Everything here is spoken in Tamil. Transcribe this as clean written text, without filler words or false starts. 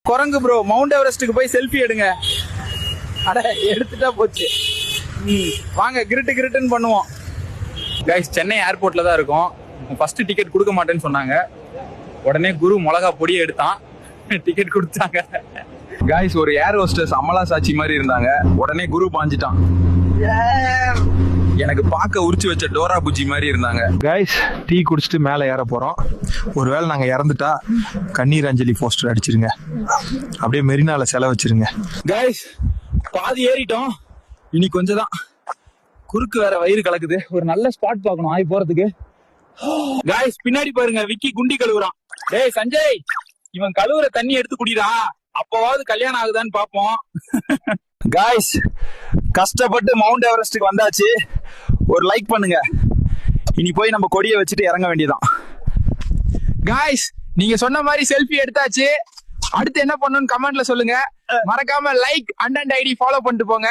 குரங்கு ப்ரோ மவுண்ட் எவரெஸ்டுக்கு போய் செல்ஃபி எடுங்க. அட எடுத்துட்டா போச்சு. வாங்க கிரிட்டுன்னு பண்ணுவோம். கைஸ் சென்னை ஏர்போர்ட்ல தான் இருக்கோம். ஃபர்ஸ்ட் டிக்கெட் கொடுக்க மாட்டேன்னு சொன்னாங்க. உடனே குரு மிளகா பொடியை எடுத்தான், டிக்கெட் கொடுத்தாங்க. கைஸ் ஒரு ஏர் ஹோஸ்டஸ் அமலா சாட்சி மாதிரி இருந்தாங்க. உடனே குரு பாஞ்சிட்டான். எனக்கு பார்க்க உரிச்சு வச்ச டோரா புஜி மாதிரி இருந்தாங்க. கைஸ் டீ குடிச்சிட்டு மேலே ஏற போறோம். ஒருவேளை நாங்க இறந்துட்டா கண்ணீர் அஞ்சலி போஸ்டர் அடிச்சிருங்க, அப்படியே மெரினால செலவு வச்சிருங்க. கைஸ் பாதி ஏறிட்டோம், இனி கொஞ்சம் தான். குறுக்கு வேற வயிறு கலக்குது. ஒரு நல்ல ஸ்பாட் பார்க்கணும் ஆகி போறதுக்கு. கைஸ் பின்னாடி பாருங்க, விக்கி குண்டி கழுவுறான். டேய் சஞ்சய், இவன் கழுவுற தண்ணி எடுத்து குடிடா, அப்பவாவது கல்யாணம் ஆகுதான்னு பாப்போம். கைஸ் கஷ்டப்பட்டு மவுண்ட் எவரெஸ்டுக்கு வந்தாச்சு. ஒரு லைக் பண்ணுங்க. இனி போய் நம்ம கொடியை வச்சுட்டு இறங்க வேண்டியதான். கைஸ் நீங்க சொன்ன மாதிரி செல்ஃபி எடுத்தாச்சு. அடுத்து என்ன பண்ணணும்னு கமெண்ட்ல சொல்லுங்க. மறக்காம லைக் அண்ட் ஐடி ஃபாலோ பண்ணிட்டு போங்க.